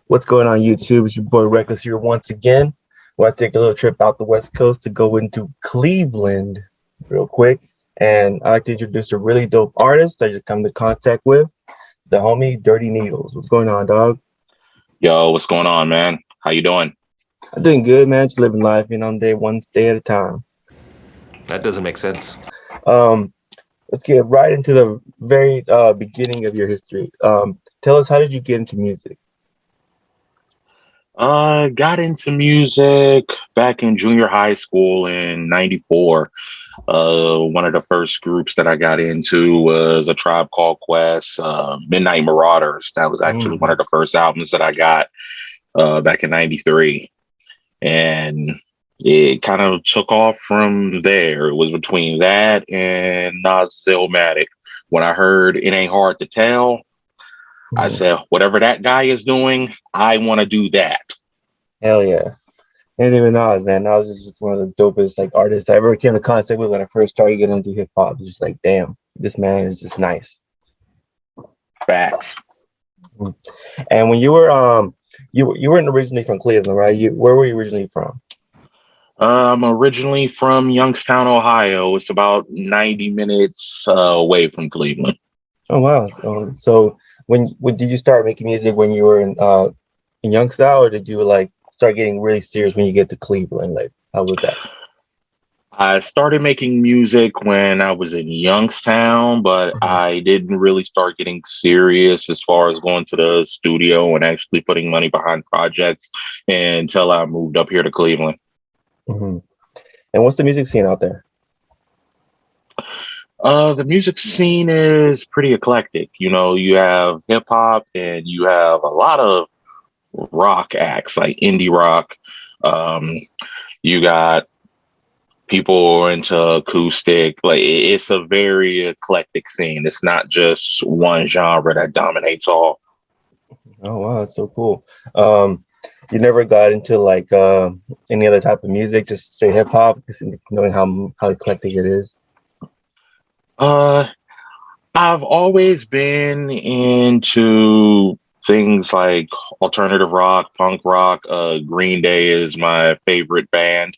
What's going on YouTube? It's your boy Reckless here once again. We're going to take a little trip out the West Coast to go into Cleveland real quick. And I'd like to introduce a really dope artist I just come into contact with, the homie Dirty Needles. What's going on, dog? Yo, what's going on, man? How you doing? I'm doing good, man. Just living life, one day at a time. That doesn't make sense. Um, let's get right into the very beginning of your history. Tell us, how did you get into music? Got into music back in junior high school in '94. One of the first groups that I got into was A Tribe Called Quest, Midnight Marauders. That was actually one of the first albums that I got back in '93. And it kind of took off from there. It was between that and Nas Illmatic. When I heard It Ain't Hard to Tell, I said, whatever that guy is doing, I want to do that. Hell yeah. And even Nas, man. Nas is just one of the dopest artists I ever came into contact with when I first started getting into hip hop. It's just like, damn, this man is just nice. Facts. And when you were you weren't originally from Cleveland, right? Where were you originally from? I'm originally from Youngstown, Ohio. It's about 90 minutes away from Cleveland. Oh wow. So when did you start making music when you were in Youngstown, or did you start getting really serious when you get to Cleveland? Like, how was that? I started making music when I was in Youngstown, but I didn't really start getting serious as far as going to the studio and actually putting money behind projects until I moved up here to Cleveland. And what's the music scene out there? The music scene is pretty eclectic. You know, you have hip hop and you have a lot of rock acts like indie rock. You got people into acoustic. Like, it's a very eclectic scene. It's not just one genre that dominates all. Oh wow, that's so cool. You never got into any other type of music, just straight hip hop, knowing how eclectic it is? I've always been into things like alternative rock, punk rock. Green Day is my favorite band.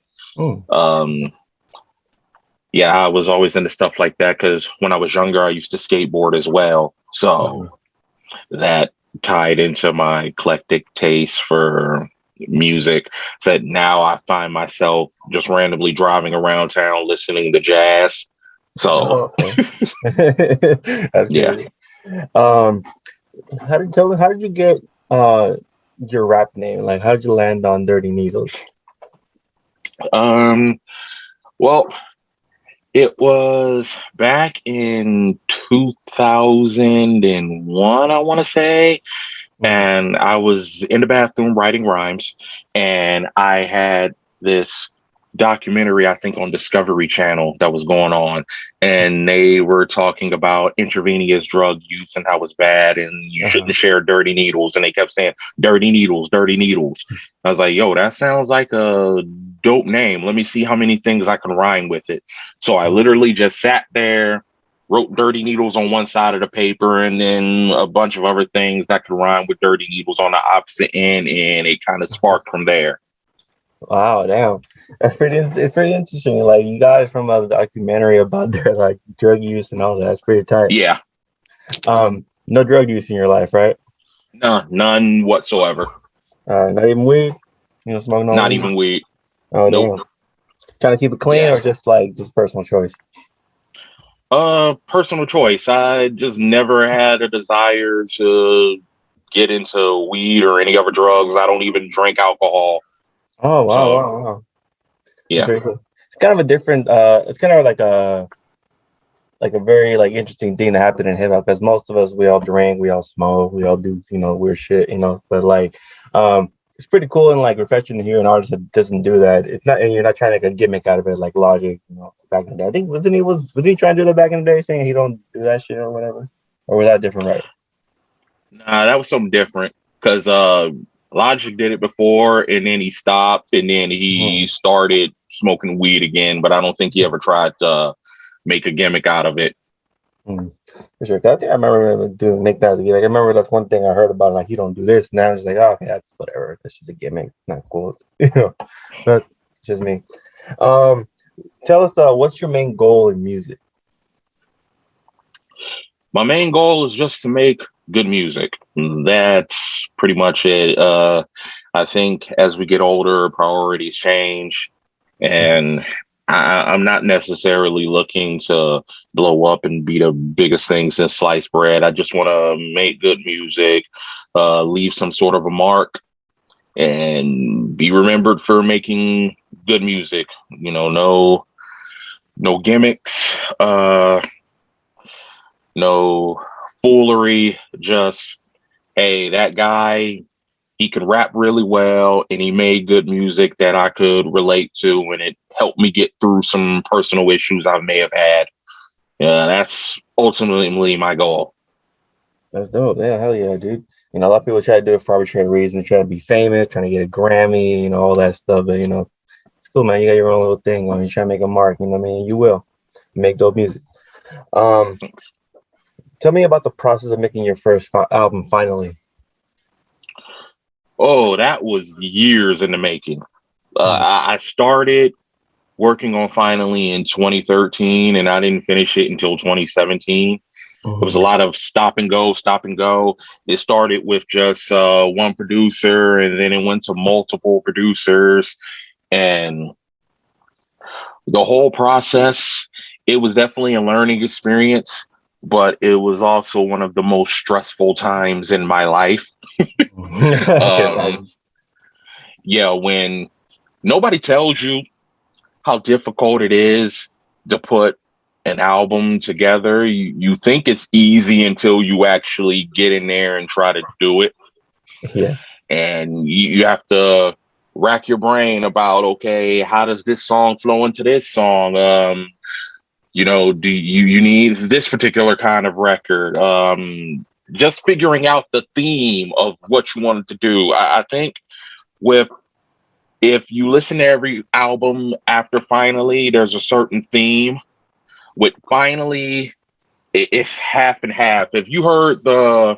Yeah, I was always into stuff like that because when I was younger, I used to skateboard as well. So that tied into my eclectic taste for music. That now I find myself just randomly driving around town listening to jazz. So that's yeah. good. How did you get your rap name? Like, how did you land on Dirty Needles? Well, it was back in 2001, I want to say. And I was in the bathroom writing rhymes, and I had this documentary, I think on Discovery Channel, that was going on, and they were talking about intravenous drug use and how it's bad and you shouldn't share dirty needles, and they kept saying dirty needles, dirty needles. I was like, yo, that sounds like a dope name. Let me see how many things I can rhyme with it. So I literally just sat there, wrote dirty needles on one side of the paper, and then a bunch of other things that could rhyme with dirty needles on the opposite end, and it kind of sparked from there. Wow, damn. It's pretty interesting. Like, you got it from a documentary about their drug use and all that. It's pretty tight. Yeah. No drug use in your life, right? No, none whatsoever. Not even weed? You know, smoking on Not weed? even weed. Oh, nope. Damn. Trying to keep it clean, or just personal choice? Personal choice. I just never had a desire to get into weed or any other drugs. I don't even drink alcohol. Oh wow, wow. Yeah. Cool. It's kind of a different it's kind of like a very interesting thing to happen in hip hop, because most of us, we all drink, we all smoke, we all do weird shit, but it's pretty cool and refreshing to hear an artist that doesn't do that. It's not, and you're not trying to make a gimmick out of it like Logic, back in the day. I think was he trying to do that back in the day, saying he don't do that shit or whatever? Or was that different, right? Nah, that was something different, because Logic did it before, and then he stopped, and then he started smoking weed again, but I don't think he ever tried to make a gimmick out of it. Mm. For sure. 'Cause I think I remember doing make that. Like I remember that's one thing I heard about. Like you don't do this. Now it's like, oh, okay, that's whatever. That's just a gimmick. Not cool. But it's just me. Um, Tell us, what's your main goal in music? My main goal is just to make good music. That's pretty much it. I think as we get older, priorities change, and I'm not necessarily looking to blow up and be the biggest thing since sliced bread. I just want to make good music, leave some sort of a mark, and be remembered for making good music. No gimmicks. No foolery, just hey, that guy, he could rap really well and he made good music that I could relate to and it helped me get through some personal issues I may have had. Yeah, that's ultimately my goal. That's dope. Yeah, hell yeah, dude. A lot of people try to do it for arbitrary reasons, trying to be famous, trying to get a Grammy, all that stuff. But it's cool, man. You got your own little thing. When you try to make a mark, what I mean, you will make dope music. Um, Tell me about the process of making your first album. Finally. Oh, that was years in the making. I started working on Finally in 2013 and I didn't finish it until 2017. It was a Mm-hmm. lot of stop and go, stop and go. It started with just one producer, and then it went to multiple producers. And the whole process, it was definitely a learning experience, but it was also one of the most stressful times in my life. I can Um, imagine. yeah, when nobody tells you how difficult it is to put an album together. You think it's easy until you actually get in there and try to do it. Yeah. And you have to rack your brain about, okay, how does this song flow into this song? Do you need this particular kind of record? Just figuring out the theme of what you wanted to do. I think with if you listen to every album after Finally, there's a certain theme. With Finally, it's half and half. If you heard the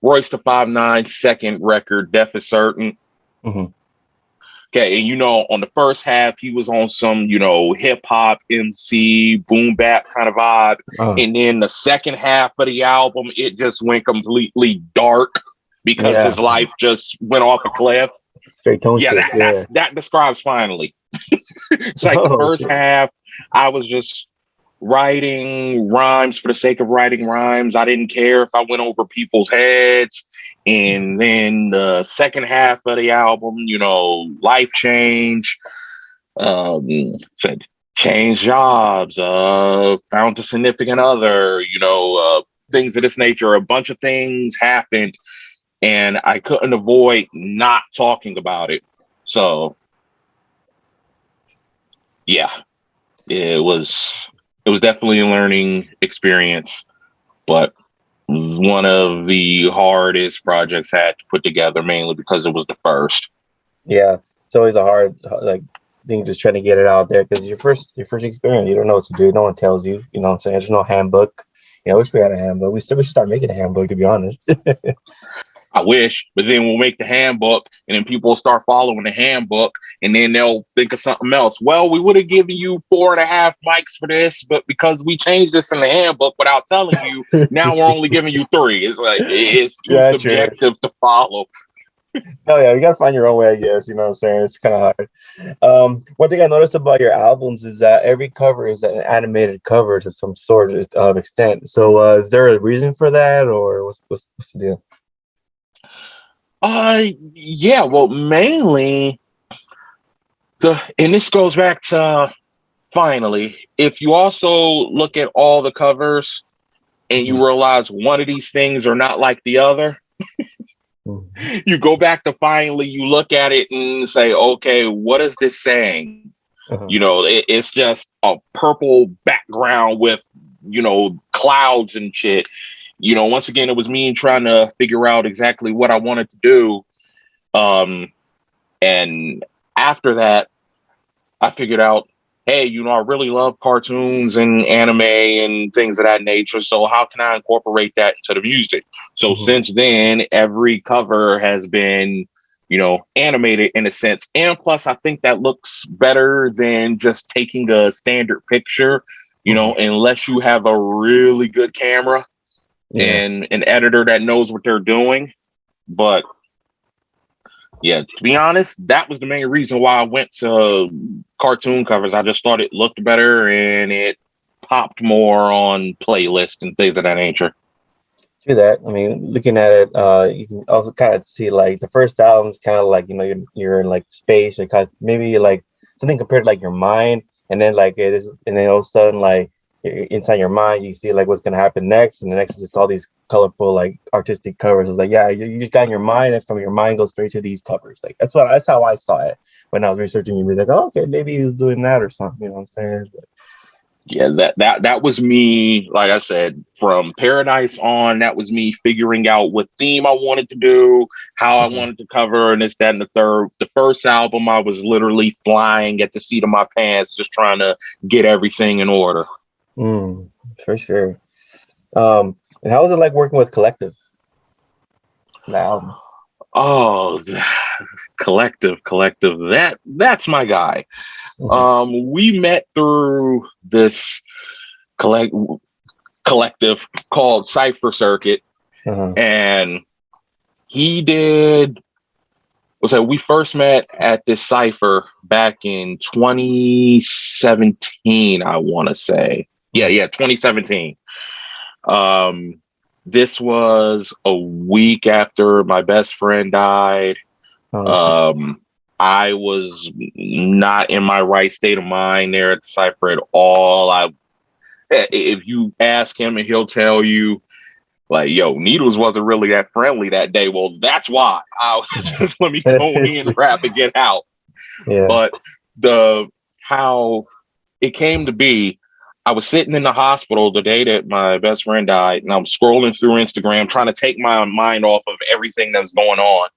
Royce the 5'9" second record, Death is Certain, Mm-hmm. okay, and on the first half, he was on some, hip hop, MC, boom bap kind of vibe. Oh, And then the second half of the album, it just went completely dark because yeah. his life just went off a cliff. Straight tone Yeah, shift. Yeah. that describes Finally. It's like the Oh, first okay. half, I was just writing rhymes for the sake of writing rhymes. I didn't care if I went over people's heads. And then the second half of the album, life change, said change jobs, found a significant other, things of this nature. A bunch of things happened and I couldn't avoid not talking about it. So yeah, it was definitely a learning experience, but one of the hardest projects I had to put together, mainly because it was the first. Yeah. It's always a hard like thing just trying to get it out there because your first experience. You don't know what to do. No one tells you. You know what I'm saying? There's no handbook. I wish we had a handbook. We should start making a handbook, to be honest. I wish, but then we'll make the handbook and then people will start following the handbook and then they'll think of something else. Well, we would have given you 4.5 mics for this, but because we changed this in the handbook without telling you, now we're only giving you 3. It's like, it's too Yeah, true. subjective to follow. Oh yeah, you gotta find your own way, I guess. You know what I'm saying? It's kind of hard. One thing I noticed about your albums is that every cover is an animated cover to some sort of extent. So, is there a reason for that, or what's the deal? Yeah, well, mainly and this goes back to Finally, if you also look at all the covers and Mhm. you realize one of these things are not like the other, Mhm. you go back to Finally, you look at it and say, okay, what is this saying? Uh-huh. It's just a purple background with, clouds and shit. Once again, it was me trying to figure out exactly what I wanted to do. Um, and after that, I figured out hey, I really love cartoons and anime and things of that nature. So how can I incorporate that into the music? So Mhm. since then, every cover has been, animated in a sense. And plus, I think that looks better than just taking a standard picture, Mhm. unless you have a really good camera Yeah. and an editor that knows what they're doing. But yeah, to be honest, that was the main reason why I went to cartoon covers. I just thought it looked better and it popped more on playlists and things of that nature. To that, I mean, looking at it, you can also kind of see like the first album's kind of like you're in like space, or kind of maybe like something compared to like your mind, and then like it is, and then all of a sudden like inside your mind you see like what's gonna happen next, and the next is just all these colorful like artistic covers. It's like yeah, you just got in your mind, and from your mind goes straight to these covers. Like that's how I saw it when I was researching. You were like, oh, okay, maybe he's doing that or something. You know what I'm saying? Yeah, that was me. Like I said, from Paradise on, that was me figuring out what theme I wanted to do, how I Mhm. wanted to cover, and this, that, and the third. The first album, I was literally flying at the seat of my pants, just trying to get everything in order. For sure. And how was it like working with Collective, the album? Oh, collective. That's my guy. Hmm. We met through this collect collective called Cypher Circuit, Uh-huh. and he did. So we first met at this cipher back in 2017. I want to say, Mhm. 2017. Um, this was a week after my best friend died. Oh, okay. Um, I was not in my right state of mind there at the cipher at all. If you ask him, and he'll tell you, like, yo, Needles wasn't really that friendly that day. Well, that's why I was just let me go in, rap, and get out. Yeah. But the how it came to be, I was sitting in the hospital the day that my best friend died, and I'm scrolling through Instagram trying to take my mind off of everything that's going on.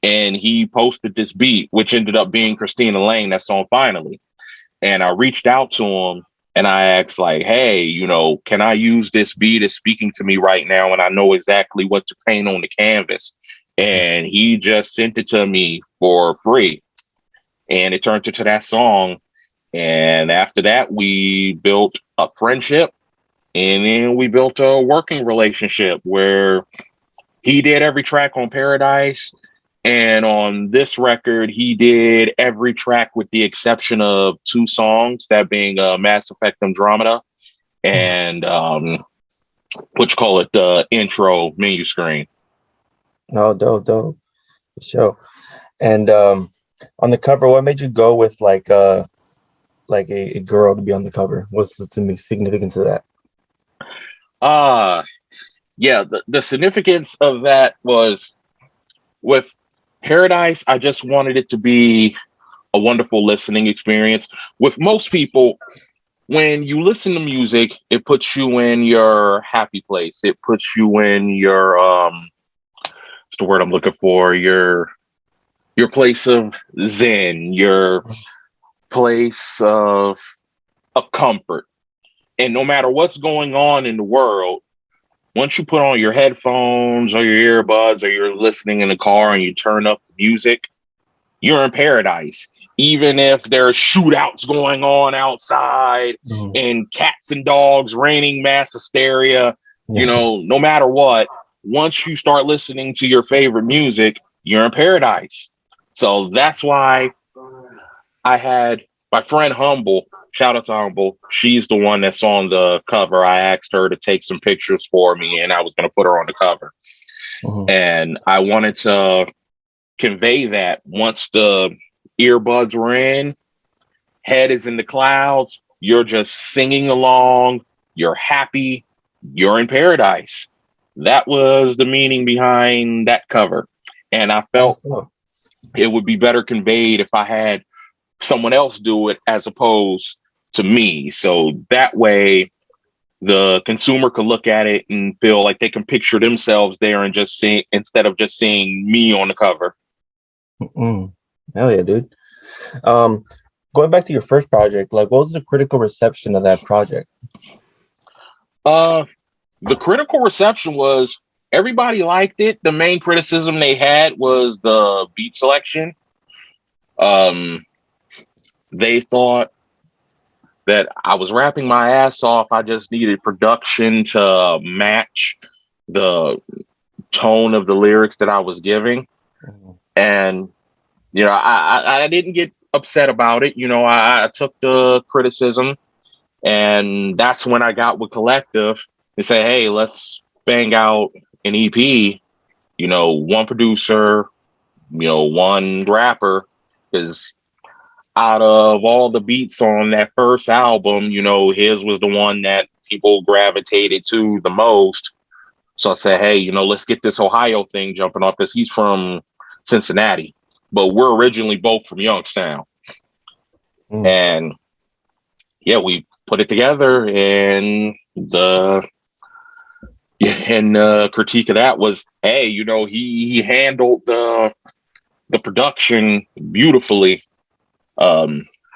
And he posted this beat, which ended up being Christina Lane, that song Finally. And I reached out to him and I asked, like, hey, can I use this beat? It's speaking to me right now, and I know exactly what to paint on the canvas. Mhm. And he just sent it to me for free. And it turned into that song. And after that, we built a friendship, and then we built a working relationship where he did every track on Paradise. And on this record, he did every track with the exception of two songs, that being Mass Effect Andromeda Mhm. and what you call it, the intro menu screen. No, dope. For sure. And on the cover, what made you go with like a girl to be on the cover? What's the significance of that? Uh yeah, the significance of that was with Paradise, I just wanted it to be a wonderful listening experience. With most people, when you listen to music, it puts you in your happy place. It puts you in your what's the word I'm looking for? Your place of zen, your place of comfort. And no matter what's going on in the world, once you put on your headphones or your earbuds, or you're listening in the car and you turn up the music, you're in paradise. Even if there's shootouts going on outside Mhm. and cats and dogs raining mass hysteria, Yeah. no matter what, once you start listening to your favorite music, you're in paradise. So that's why I had my friend Humble, shout out to Humble. She's the one that's on the cover. I asked her to take some pictures for me, and I was going to put her on the cover. Mhm. And I wanted to convey that once the earbuds were in, head is in the clouds, you're just singing along, you're happy, you're in paradise. That was the meaning behind that cover. And I That's felt cool. it would be better conveyed if I had someone else do it as opposed to me. So that way the consumer could look at it and feel like they can picture themselves there and just see, instead of just seeing me on the cover. Mm. Hell yeah, dude. Um, Going back to your first project, like what was the critical reception of that project? The critical reception was everybody liked it. The main criticism they had was the beat selection. Um, they thought that I was rapping my ass off. I just needed production to match the tone of the lyrics that I was giving. And, I didn't get upset about it. I took the criticism, and that's when I got with Collective and say, hey, let's bang out an EP, one producer, one rapper, because out of all the beats on that first album, his was the one that people gravitated to the most. So I said, hey, let's get this Ohio thing jumping off, because he's from Cincinnati, but we're originally both from Youngstown. And yeah, we put it together, and the critique of that was, hey, he handled the production beautifully.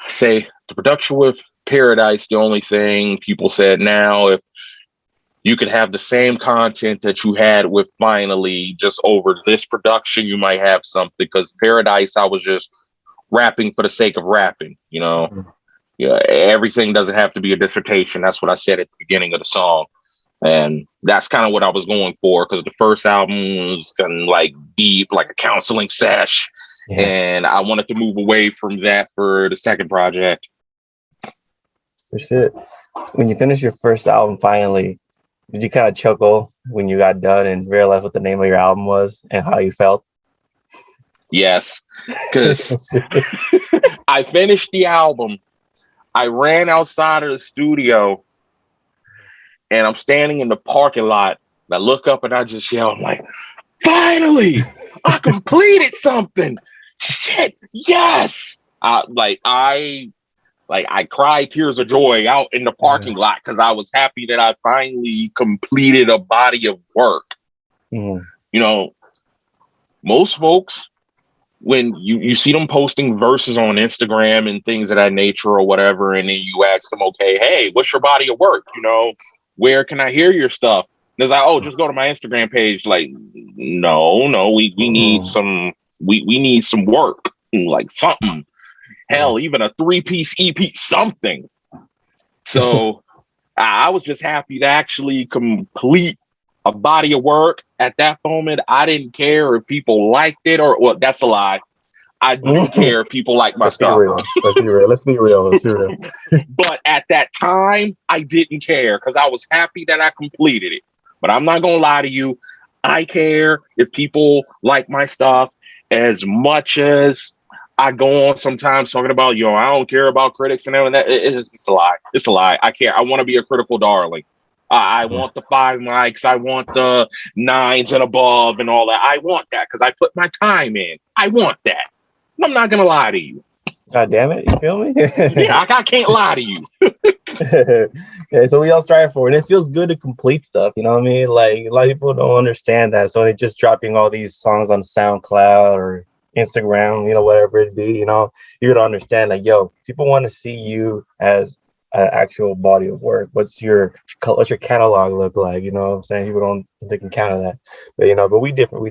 Say the production with Paradise, the only thing people said, now if you could have the same content that you had with Finally just over this production, you might have something, because Paradise, I was just rapping for the sake of rapping. Yeah, everything doesn't have to be a dissertation. That's what I said at the beginning of the song. And that's kind of what I was going for, because the first album was kind of like deep, like a counseling sesh. Yeah. And I wanted to move away from that for the second project. For sure. When you finished your first album, Finally, did you kind of chuckle when you got done and realize what the name of your album was and how you felt? Yes, because I finished the album. I ran outside of the studio, and I'm standing in the parking lot. And I look up and I just yell, I'm like, finally, I completed something. Shit, yes. I cried tears of joy out in the parking lot, because I was happy that I finally completed a body of work. Most folks, when you see them posting verses on Instagram and things of that nature or whatever, and then you ask them, okay, hey, what's your body of work? Where can I hear your stuff? And it's like, oh, just go to my Instagram page. Like, no, we need some, we need some work, like something. Hell, even a 3-piece EP, something. So I was just happy to actually complete a body of work. At that moment, I didn't care if people liked it or, well, that's a lie. I do care if people like my stuff. Let's be real. But at that time, I didn't care, because I was happy that I completed it. But I'm not going to lie to you. I care if people like my stuff as much as I go on sometimes talking about, I don't care about critics and everything. It's a lie. It's a lie. I care. I want to be a critical darling. I want the 5 mics. I want the 9s and above and all that. I want that, because I put my time in. I want that. I'm not going to lie to you. God damn it. You feel me? Yeah, I can't lie to you. Yeah, so we all strive for it. And it feels good to complete stuff. You know what I mean? Like, a lot of people don't understand that. So they're just dropping all these songs on SoundCloud or Instagram, whatever it be, you don't understand, like, yo, people want to see you as an actual body of work. What's your catalog look like? You know what I'm saying? People don't think they can count on that. But we different.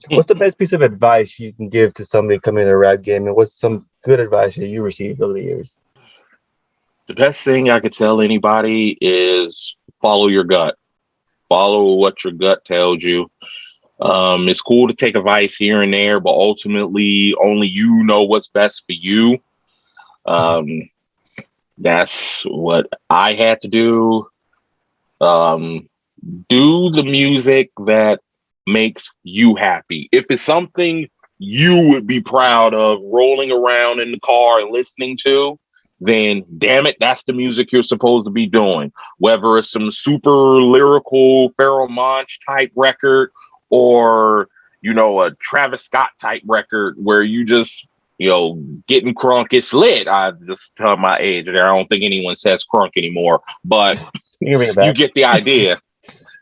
What's the best piece of advice you can give to somebody coming in the rap game, and what's some good advice that you received over the years? The best thing I could tell anybody is follow your gut. Follow what your gut tells you. It's cool to take advice here and there, but ultimately only you know what's best for you. That's what I had to do. Do the music that makes you happy. If it's something you would be proud of rolling around in the car and listening to, then damn it, that's the music you're supposed to be doing. Whether it's some super lyrical Pharoah Monch type record, or, a Travis Scott type record where you just, getting crunk, it's lit. I just tell my age there. I don't think anyone says crunk anymore, but you get the idea.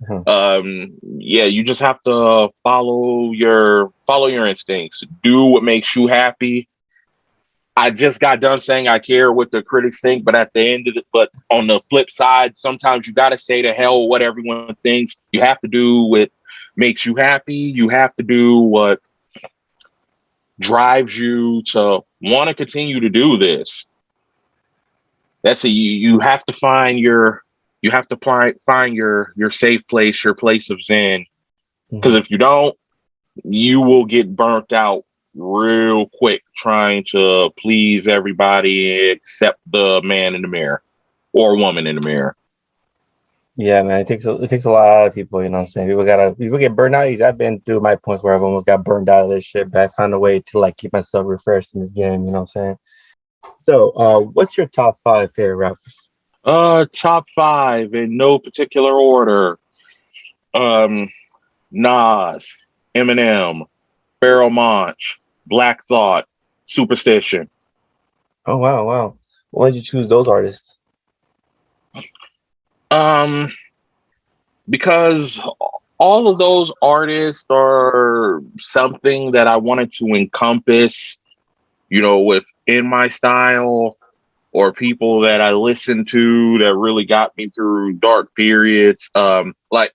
Yeah, you just have to follow your instincts. Do what makes you happy. I just got done saying I care what the critics think, but at the end of it, but on the flip side, sometimes you got to say to hell with what everyone thinks. You have to do what makes you happy. You have to do what drives you to want to continue to do this. That's it. You have to find find your safe place, your place of zen. Because if you don't, you will get burnt out real quick trying to please everybody except the man in the mirror or woman in the mirror. Yeah, man, it takes a lot out of people, you know what I'm saying? People get burned out. I've been through my points where I've almost got burned out of this shit, but I found a way to like keep myself refreshed in this game, you know what I'm saying? So, what's your top five favorite rappers? Top five in no particular order. Um, Nas, Eminem, Pharoah Monch, Black Thought, Superstition. Oh wow, wow. Why did you choose those artists? Um, because all of those artists are something that I wanted to encompass, within my style, or people that I listened to that really got me through dark periods. Like,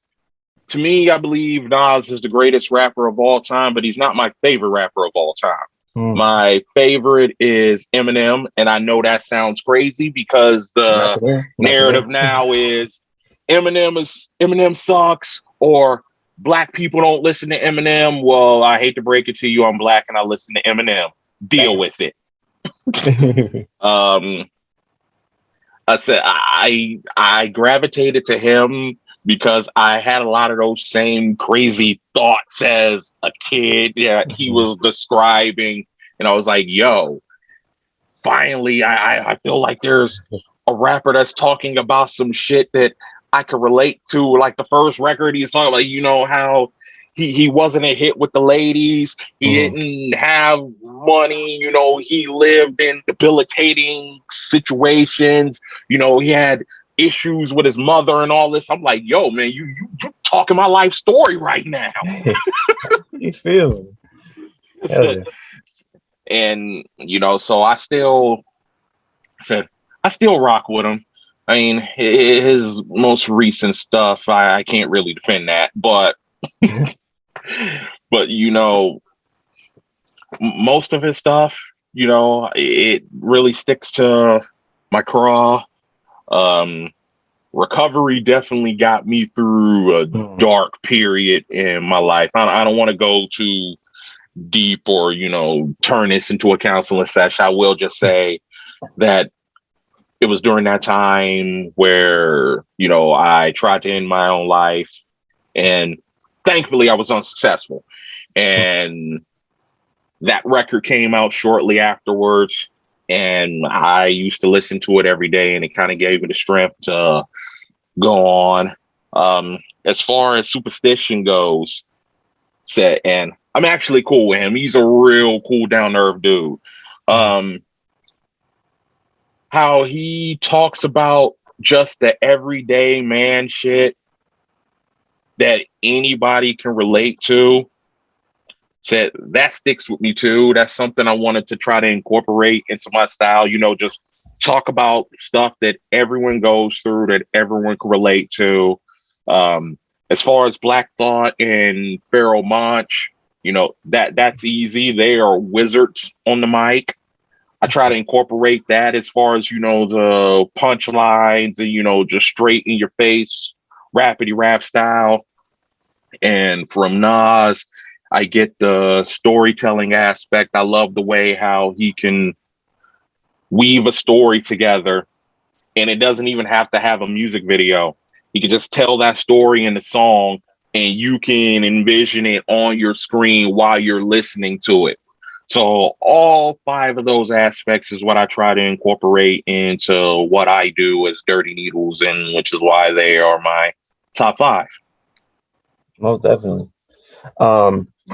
to me, I believe Nas is the greatest rapper of all time, but he's not my favorite rapper of all time. My favorite is Eminem, and I know that sounds crazy because the narrative now is Eminem sucks, or black people don't listen to Eminem. Well, I hate to break it to you, I'm black and I listen to Eminem. Deal with it. I said I gravitated to him because I had a lot of those same crazy thoughts as a kid. Yeah, he was describing, and I was like, "Yo, finally, I feel like there's a rapper that's talking about some shit that I could relate to." Like the first record, he's talking about, how he wasn't a hit with the ladies. He didn't have money. He lived in debilitating situations. He had issues with his mother and all this. I'm like, yo, man, you talking my life story right now. You feel? And so I still rock with him. I mean, his most recent stuff, I can't really defend that, but but most of his stuff, it really sticks to my craw. Recovery definitely got me through a dark period in my life. I don't want to go too deep or turn this into a counseling session. I will just say that it was during that time where I tried to end my own life, and thankfully I was unsuccessful. And that record came out shortly afterwards, and I used to listen to it every day, and it kind of gave me the strength to go on. As far as Superstition goes, and I'm actually cool with him. He's a real cool, down to earth dude. How he talks about just the everyday man shit that anybody can relate to. Said that sticks with me too. That's something I wanted to try to incorporate into my style. Just talk about stuff that everyone goes through, that everyone can relate to. As far as Black Thought and Pharoah Monch, that's easy. They are wizards on the mic. I try to incorporate that as far as the punchlines and just straight in your face, rapidy rap style. And from Nas, I get the storytelling aspect. I love the way how he can weave a story together, and it doesn't even have to have a music video. He can just tell that story in the song, and you can envision it on your screen while you're listening to it. So all five of those aspects is what I try to incorporate into what I do as Dirty Needles, and which is why they are my top five. Most definitely.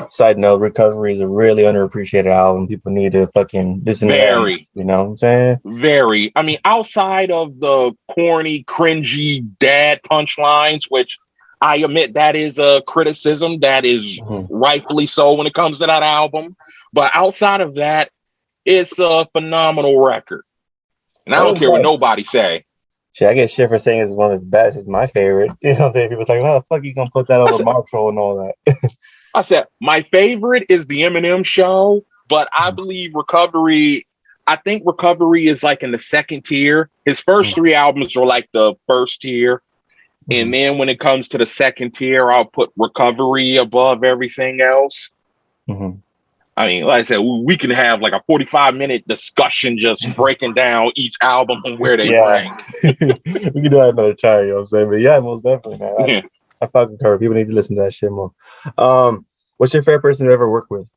Side note, Recovery is a really underappreciated album. People need to fucking listen to that. You know what I'm saying? Very. I mean, outside of the corny, cringy dad punchlines, which I admit that is a criticism that is rightfully so when it comes to that album. But outside of that, It's a phenomenal record. And I What don't is care what that? nobody say. Shit, I get shit for saying it's one of his best. It's my favorite. You know what I'm saying? People's like, how the fuck you gonna put that I over said, Marshall and all that? I said, my favorite is the Eminem show, but I believe Recovery, I think Recovery is like in the second tier. His first three albums are like the first tier. And then when it comes to the second tier, I'll put Recovery above everything else. Mm-hmm. I mean, like I said, we can have like a 45-minute discussion just breaking down each album and where they rank. We can do that another time, you know what I'm saying? But yeah, most definitely, man. Yeah. I fucking cover. People need to listen to that shit more. What's your favorite person you ever worked with?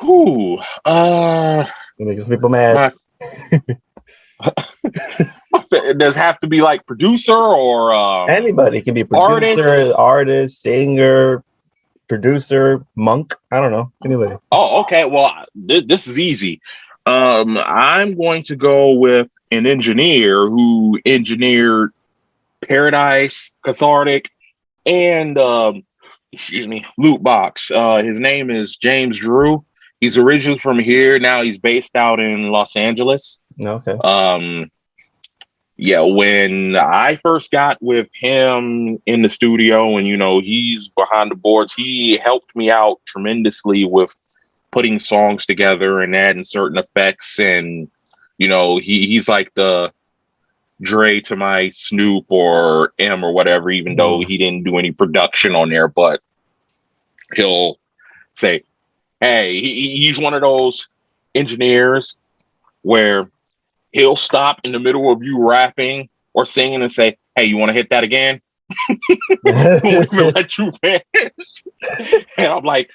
Whew. You make some people mad. Does it have to be like producer or Anybody. It can be a artist? producer, artist, singer, producer, monk. I don't know. Anybody. Oh, okay. Well, this is easy. I'm going to go with an engineer who engineered Paradise, Cathartic, and Loot Box. His name is James Drew. He's originally from here. Now he's based out in Los Angeles. Okay. Yeah, when I first got with him in the studio and, he's behind the boards, he helped me out tremendously with putting songs together and adding certain effects. And, he's like the Dre to my Snoop or M or whatever, even though he didn't do any production on there, but he'll say, hey, he's one of those engineers where he'll stop in the middle of you rapping or singing and say, hey, you want to hit that again? Let you finish. And I'm like,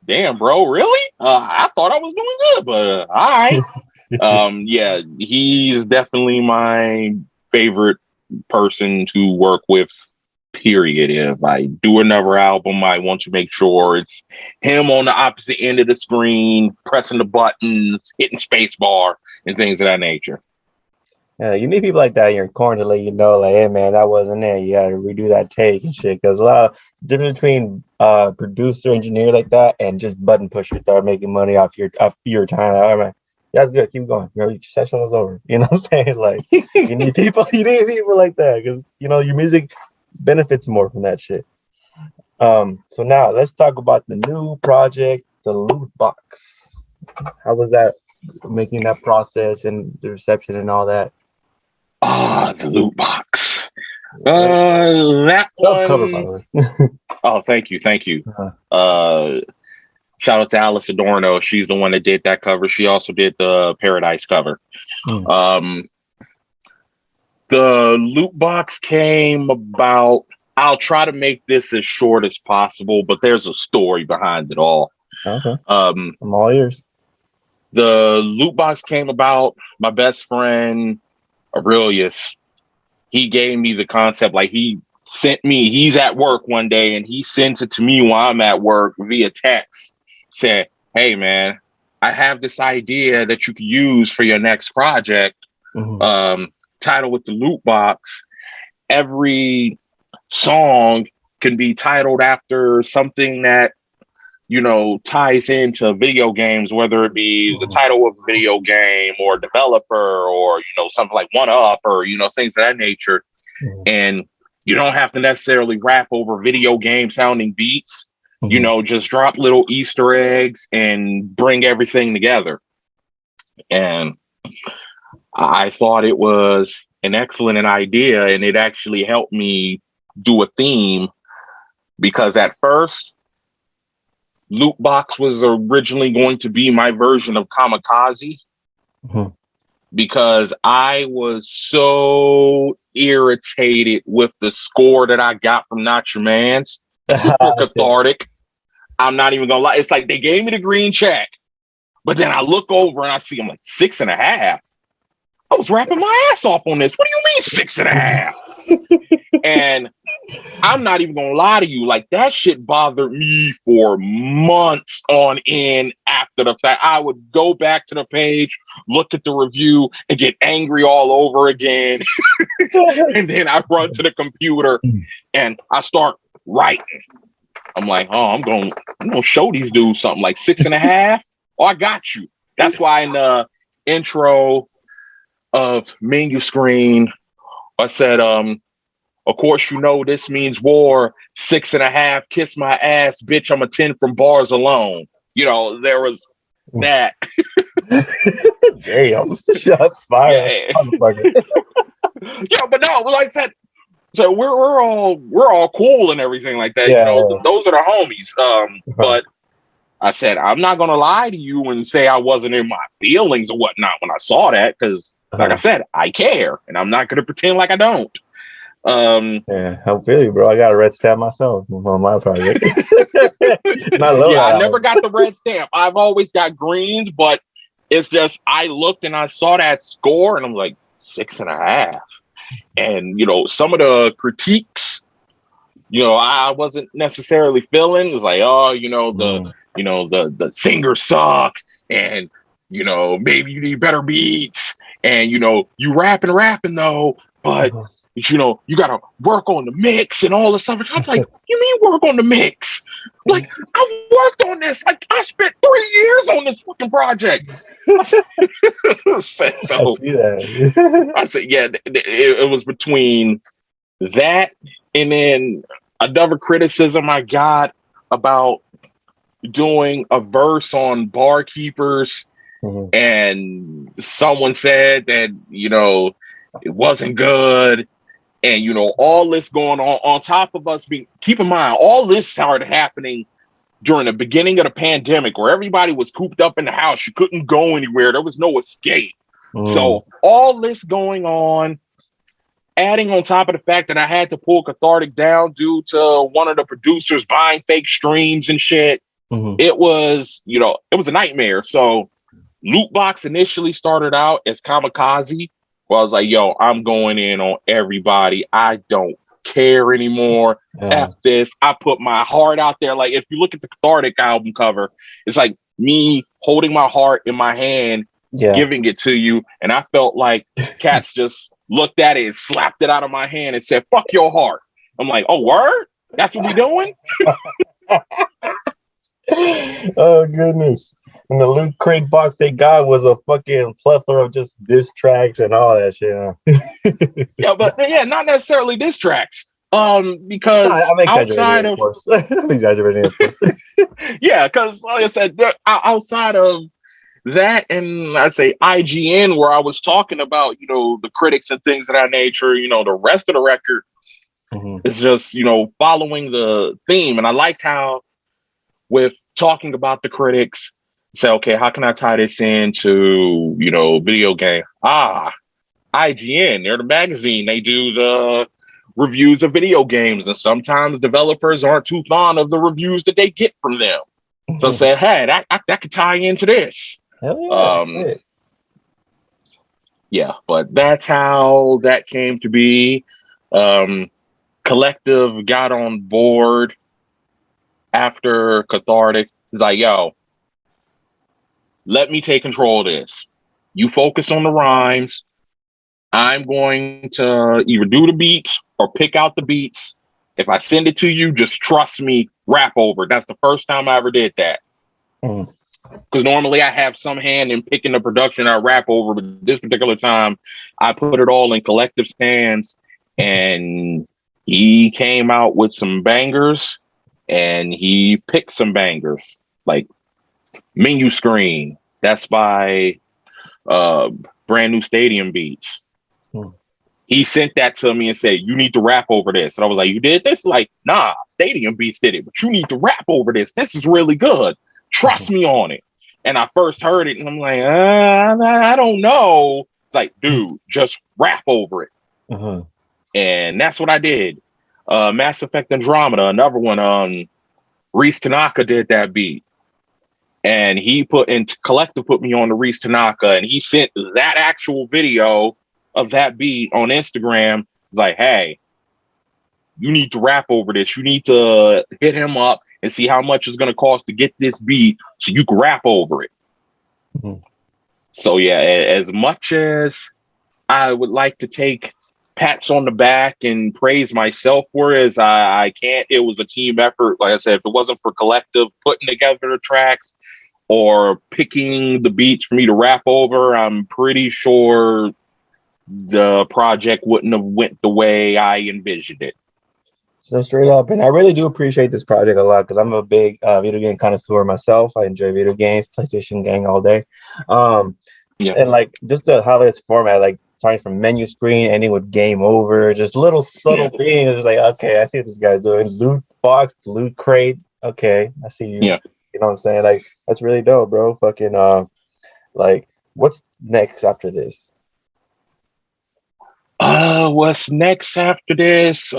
damn, bro, really? I thought I was doing good, but all right. Yeah, he's definitely my favorite person to work with, period. If I do another album, I want to make sure it's him on the opposite end of the screen, pressing the buttons, hitting spacebar, and things of that nature. Yeah, you need people like that in your corner to let you know, like, hey man, that wasn't there. You gotta redo that take and shit. Because a lot of difference between producer, engineer like that, and just button pusher start making money off your time. All right, that's good. Keep going. Your session was over. You know what I'm saying? Like, you need people. You need people like that because your music benefits more from that shit. So now let's talk about the new project, the Loot Box. How was that? Making that process and the reception and all that. The Loot Box. That one. Cover, by the way. Oh, thank you. Shout out to Alice Adorno. She's the one that did that cover. She also did the Paradise cover. The Loot Box came about. I'll try to make this as short as possible, but there's a story behind it all. Okay. I'm all ears. The Loot Box came about. My best friend Aurelius, he gave me the concept. Like, he's at work one day and he sends it to me while I'm at work via text. Said, hey man, I have this idea that you can use for your next project. Title with the Loot Box. Every song can be titled after something that ties into video games, whether it be the title of a video game or developer or, something like One Up or, things of that nature. And you don't have to necessarily rap over video game sounding beats, just drop little Easter eggs and bring everything together. And I thought it was an excellent idea, and it actually helped me do a theme, because at first Loot Box was originally going to be my version of Kamikaze, because I was so irritated with the score that I got from Not Your Man's for Cathartic. I'm not even gonna lie. It's like they gave me the green check, but then I look over and I see I'm like 6.5. I was rapping my ass off on this. What do you mean 6.5? And I'm not even gonna lie to you, like that shit bothered me for months on end after the fact. I would go back to the page, look at the review, and get angry all over again. And then I run to the computer and I start writing. I'm like, oh, I'm gonna show these dudes something like 6.5. Oh, I got you. That's why in the intro of menu screen, I said, of course, you know this means war. 6.5, kiss my ass, bitch. I'm a 10 from bars alone. You know, there was that. Damn, shots fired, Yeah, motherfucker. yeah, but no, like I said, so we're all cool and everything like that. You Yeah, know, yeah. those are the homies. Uh-huh. But I said I'm not gonna lie to you and say I wasn't in my feelings or whatnot when I saw that because, like I Uh-huh. said, I care and I'm not gonna pretend like I don't. Um, Yeah, I feel you, bro. I got a red stamp myself on my project. And I love yeah, that I never album. got the red stamp. I've always got greens, but it's just I looked and I saw that score and I'm like 6.5. And you know, some of the critiques, you know, I wasn't necessarily feeling. It was like, oh, Mm. the singers suck, and you know, maybe you need better beats, and you know, you rapping though, but Uh-huh. you know, you gotta work on the mix and all this stuff. I'm like, you mean work on the mix? Like, I worked on this. Like, I spent 3 years on this fucking project. I said, I so see that. I said, yeah, it was between that and then another criticism I got about doing a verse on barkeepers, Mhm. and someone said that, you know, it wasn't good. And, you know, all this going on top of us being, keep in mind, all this started happening during the beginning of the pandemic where everybody was cooped up in the house. You couldn't go anywhere. There was no escape. Mm. So all this going on, adding on top of the fact that I had to pull Cathartic down due to one of the producers buying fake streams and shit, Mhm. it was, you know, it was a nightmare. So Lootbox initially started out as Kamikaze, where I was like, yo, I'm going in on everybody. I don't care anymore. Yeah. F this. I put my heart out there. Like, if you look at the Cathartic album cover, it's like me holding my heart in my hand, Yeah. giving it to you. And I felt like cats just looked at it and slapped it out of my hand and said, fuck your heart. I'm like, oh, word? That's what we doing? Oh goodness. And the loot crate box they got was a fucking plethora of just diss tracks and all that shit. Huh? Yeah, but yeah, not necessarily diss tracks. No, Because I'm exaggerating, outside of of course. I'm exaggerating, of course. yeah, because like I said, outside of that, and I say IGN, where I was talking about, you know, the critics and things of that nature, you know, the rest of the record Mhm. is just, you know, following the theme. And I liked how with talking about the critics, say, okay, how can I tie this into, you know, video game? IGN, they're the magazine. They do the reviews of video games, and sometimes developers aren't too fond of the reviews that they get from them. So I said, hey, that could tie into this. Hell yeah, Um, shit. yeah, but that's how that came to be. Um, Collective got on board after Cathartic. He's like, yo, let me take control of this. You focus on the rhymes. I'm going to either do the beats or pick out the beats. If I send it to you, just trust me, rap over it. That's the first time I ever did that. Mhm. Because normally I have some hand in picking the production I rap over, but this particular time I put it all in Collective's hands, and he came out with some bangers and he picked some bangers like Menu Screen. That's by uh, Brand New Stadium Beats. Mhm. He sent that to me and said, you need to rap over this. And I was like, you did this? Like, nah, Stadium Beats did it, but you need to rap over this. This is really good. Trust me on it. And I first heard it and I'm like, I don't know. It's like, dude, just rap over it. Mhm. And that's what I did. Mass Effect Andromeda, another one. Reese Tanaka did that beat. And he put in Collective put me on to Reese Tanaka, and he sent that actual video of that beat on Instagram. It's like, hey, you need to rap over this. You need to hit him up and see how much it's going to cost to get this beat so you can rap over it. Mhm. So yeah, as much as I would like to take pats on the back and praise myself for it, as I can't. It was a team effort. Like I said, if it wasn't for Collective putting together the tracks, or picking the beats for me to rap over, I'm pretty sure the project wouldn't have went the way I envisioned it. So straight up, and I really do appreciate this project a lot because I'm a big video game connoisseur myself. I enjoy video games, PlayStation gang all day. Um, Yeah. and like just how it's format, like starting from menu screen, ending with game over, just little subtle things. It's like, okay, I see what this guy's doing. Loot box, loot crate. Okay, I see you. Yeah. You know what I'm saying? Like that's really dope, bro. Fucking like what's next after this? What's next after this?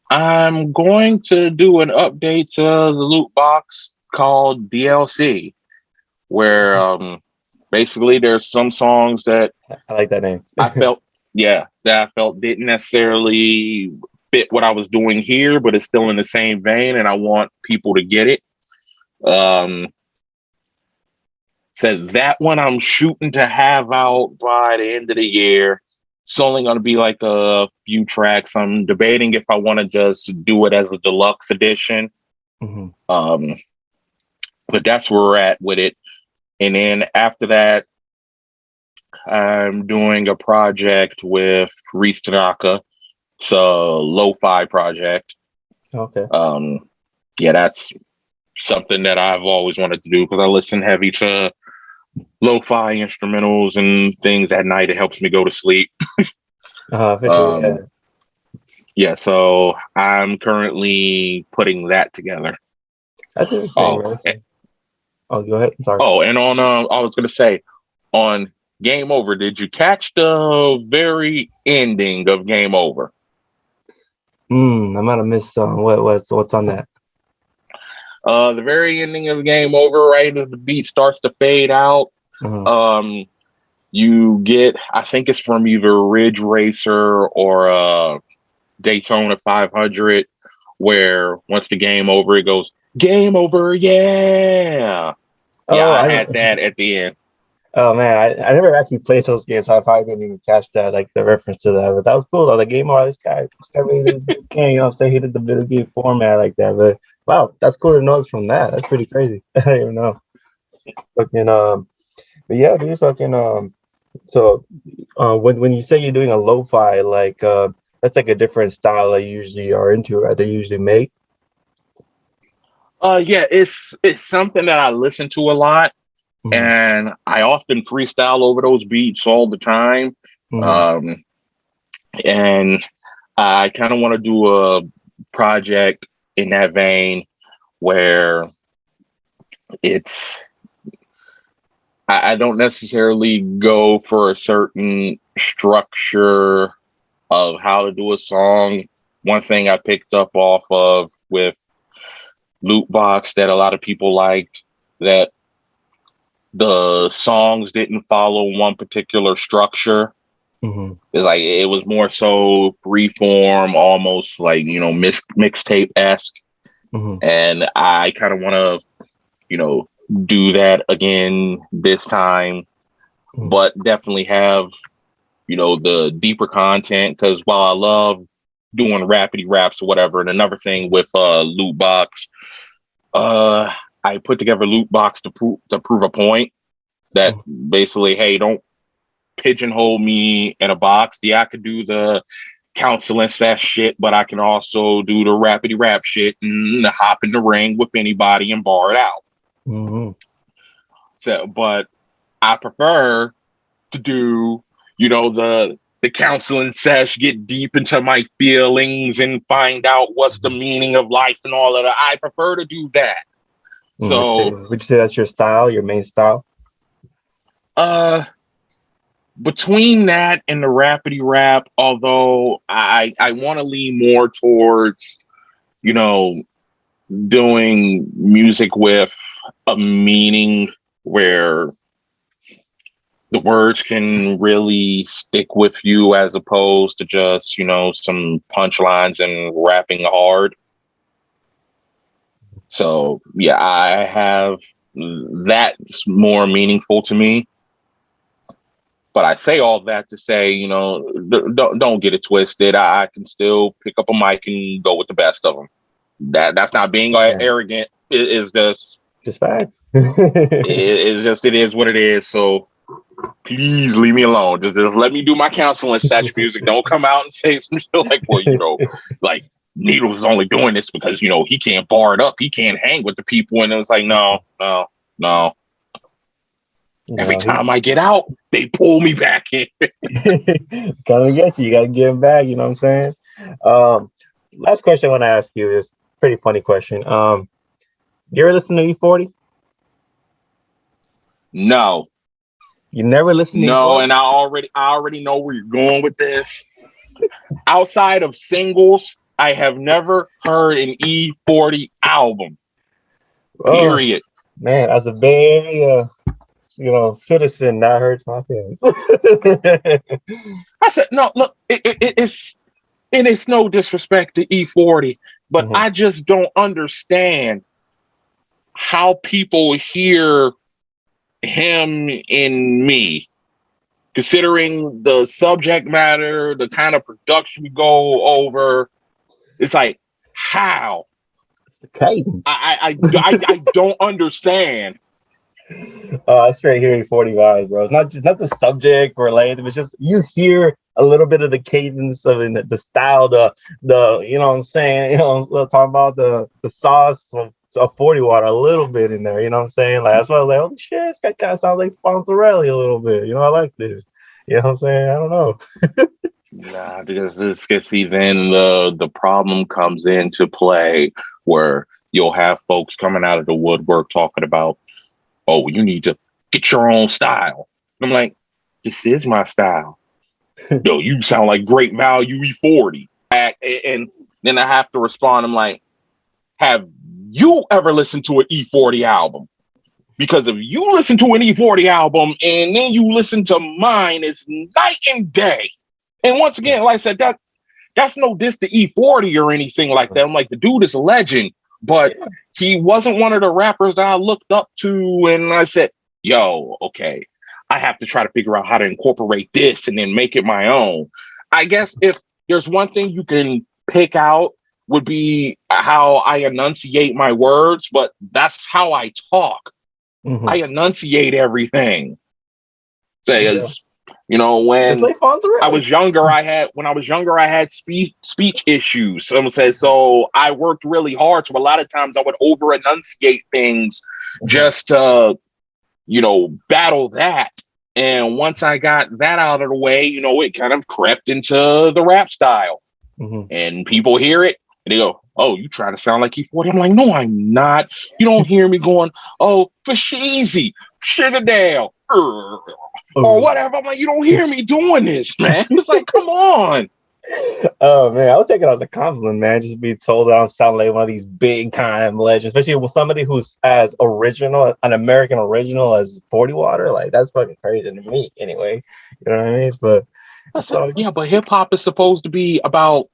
I'm going to do an update to the loot box called DLC, where basically there's some songs that I like that name. I felt, that I felt didn't necessarily fit what I was doing here, but it's still in the same vein, and I want people to get it. So that one I'm shooting to have out by the end of the year. It's only going to be like a few tracks. I'm debating if I want to just do it as a deluxe edition. Mhm. But that's where we're at with it. And then after that, I'm doing a project with Reese Tanaka. It's a lo-fi project. Okay. That's something that I've always wanted to do because I listen heavy to lo-fi instrumentals and things at night. It helps me go to sleep. For sure, So I'm currently putting that together. I do the same, man. Oh, go ahead. I'm sorry. Oh, and on I was gonna say on Game Over, did you catch the very ending of Game Over? I might have missed some. What's on that? The very ending of Game Over, right as the beat starts to fade out, you get, I think it's from either Ridge Racer or Daytona 500, where once the game over, it goes, game over, yeah. Oh, I had that at the end. Oh man, I never actually played those games, so I probably didn't even catch that, like the reference to that. But that was cool though. The game, oh, this guy really did this good game. You know, say he did the video game format like that. But wow, that's cool to know it's from that. That's pretty crazy. I didn't even know. Fucking but yeah, dude, fucking So when you say you're doing a lo-fi, like that's like a different style they usually are into, right? They usually make. It's something that I listen to a lot, and I often freestyle over those beats all the time. And I kind of want to do a project in that vein where it's I don't necessarily go for a certain structure of how to do a song. One thing I picked up off of with Lootbox that a lot of people liked, that the songs didn't follow one particular structure. It's like it was more so freeform, almost like, mixtape esque. And I kind of want to, do that again this time, but definitely have, the deeper content. Because while I love doing rapidy raps or whatever, and another thing with Lootbox, I put together Lootbox to prove a point that basically, hey, don't pigeonhole me in a box. Yeah, I could do the counseling sesh shit, but I can also do the rapidy rap shit and hop in the ring with anybody and bar it out. So, but I prefer to do, the counseling sesh, get deep into my feelings and find out what's the meaning of life and all of that. I prefer to do that. So, would you say that's your style, your main style? Between that and the rapidy rap, although I want to lean more towards, doing music with a meaning where the words can really stick with you as opposed to just, some punchlines and rapping hard. So yeah, I have that's more meaningful to me. But I say all that to say, don't get it twisted. I can still pick up a mic and go with the best of them. That's not being arrogant. It's just Just facts. It is what it is. So please leave me alone. Just let me do my counseling sex music. Don't come out and say some shit like, well, like Needles is only doing this because, he can't bar it up. He can't hang with the people. And it was like, no. Every time I get out, they pull me back in. Coming to get you. You got to give them back. You know what I'm saying? Last question I want to ask you is a pretty funny question. You ever listen to E40? No. You never listened to No, E40? and I already know where you're going with this. Outside of singles, I have never heard an E40 album. Period. Man, as a Bay Area, citizen, that hurts my feelings. I said, no, look, it's no disrespect to E40, but I just don't understand how people hear him in me, considering the subject matter, the kind of production we go over. It's like, how? It's the cadence. I don't understand. I straight hear E40 vibes, bro. It's not the subject related. It's just you hear a little bit of the cadence of it, the style, the you know what I'm saying. Talking about the sauce of 40 water a little bit in there. You know what I'm saying? Like that's why I was like, holy shit, this guy kind of sounds like Fonzarelli a little bit. I like this. You know what I'm saying? I don't know. Nah, because this gets even the problem comes into play where you'll have folks coming out of the woodwork talking about, oh, you need to get your own style. I'm like, this is my style. Yo, you sound like great value E40. And then I have to respond. I'm like, have you ever listened to an E40 album? Because if you listen to an E40 album and then you listen to mine, it's night and day. And once again, like I said, that's no diss to E40 or anything like that. I'm like, the dude is a legend, but he wasn't one of the rappers that I looked up to. And I said, yo, okay, I have to try to figure out how to incorporate this and then make it my own. I guess if there's one thing you can pick out would be how I enunciate my words, but that's how I talk. I enunciate everything. When I was younger, I had speech issues. Someone says, so I worked really hard. So a lot of times I would over enunciate things just to, battle that. And once I got that out of the way, it kind of crept into the rap style. And people hear it and they go, oh, you try to sound like E40. I'm like, no, I'm not. You don't hear me going, oh, Fasheezy, Sugardale, or whatever. I'm like, you don't hear me doing this, man. It's like, come on. Oh man, I would take it as a compliment, man. Just be told that I'm sounding like one of these big time legends, especially with somebody who's as original, an American original as 40 Water. Like that's fucking crazy to me, anyway. You know what I mean? But but hip hop is supposed to be about,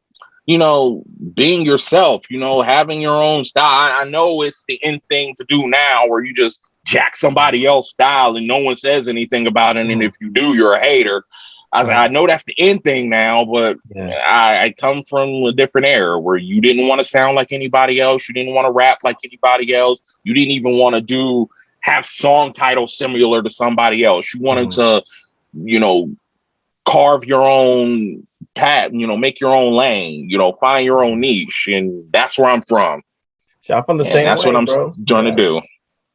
being yourself. Having your own style. I know it's the in thing to do now, where you just jack somebody else's style and no one says anything about it, and if you do, you're a hater. I know that's the end thing now, but I come from a different era where you didn't want to sound like anybody else. You didn't want to rap like anybody else. You didn't even want to have song titles similar to somebody else. You wanted to, carve your own path, make your own lane, find your own niche. And that's where I'm from. I'm from the same way, that's what I'm trying to do.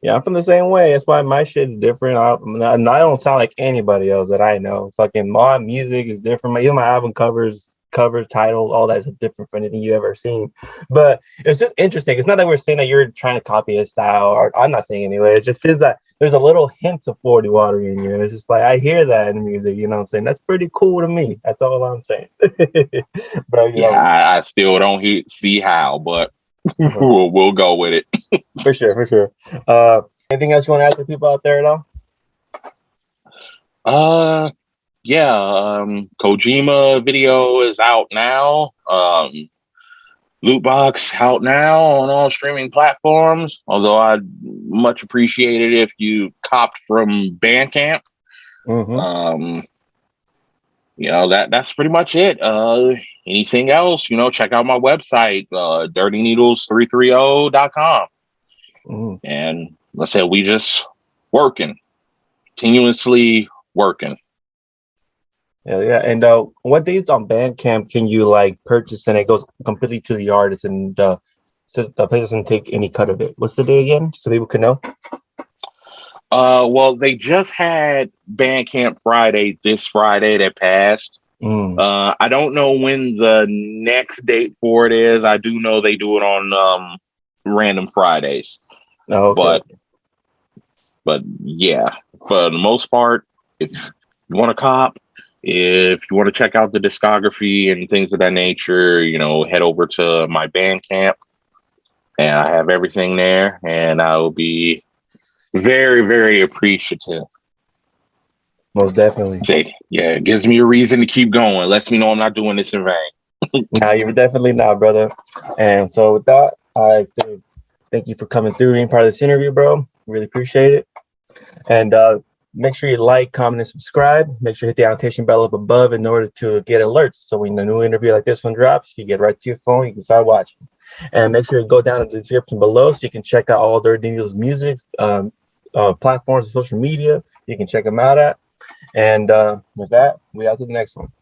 Yeah, I'm from the same way. That's why my shit is different. I don't sound like anybody else that I know. Fucking my music is different. Even my album covers, title, all that's different from anything you ever seen. But it's just interesting. It's not that we're saying that you're trying to copy his style, or I'm not saying anyway. It just is that there's a little hints of 40 Water in you, and it's just like I hear that in music. You know what I'm saying? That's pretty cool to me. That's all I'm saying. But I still don't see how, but we'll go with it. For sure. Anything else you want to ask the people out there at all? Kojima video is out now. Lootbox out now on all streaming platforms. Although I'd much appreciate it if you copped from Bandcamp. That's pretty much it. Anything else, check out my website, dirtyneedles330.com. And I said, we just working, continuously working. Yeah. And what days on Bandcamp can you like purchase and it goes completely to the artist and says the place doesn't take any cut of it? What's the day again? So people can know. Well, they just had Bandcamp Friday this Friday that passed. I don't know when the next date for it is. I do know they do it on random Fridays. Oh, okay. But yeah, for the most part, if you want to cop, if you want to check out the discography and things of that nature, head over to my Bandcamp, and I have everything there, and I will be very, very appreciative. Most definitely. Yeah, it gives me a reason to keep going. Lets me know I'm not doing this in vain. No, you're definitely not, brother. And so with that, I thank you for coming through, being part of this interview, bro. Really appreciate it. And make sure you like, comment, and subscribe. Make sure you hit the annotation bell up above in order to get alerts. So when a new interview like this one drops, you get right to your phone, you can start watching. And make sure you go down in the description below so you can check out all their Daniel's music, platforms, and social media. You can check them out at. And with that, we out to the next one.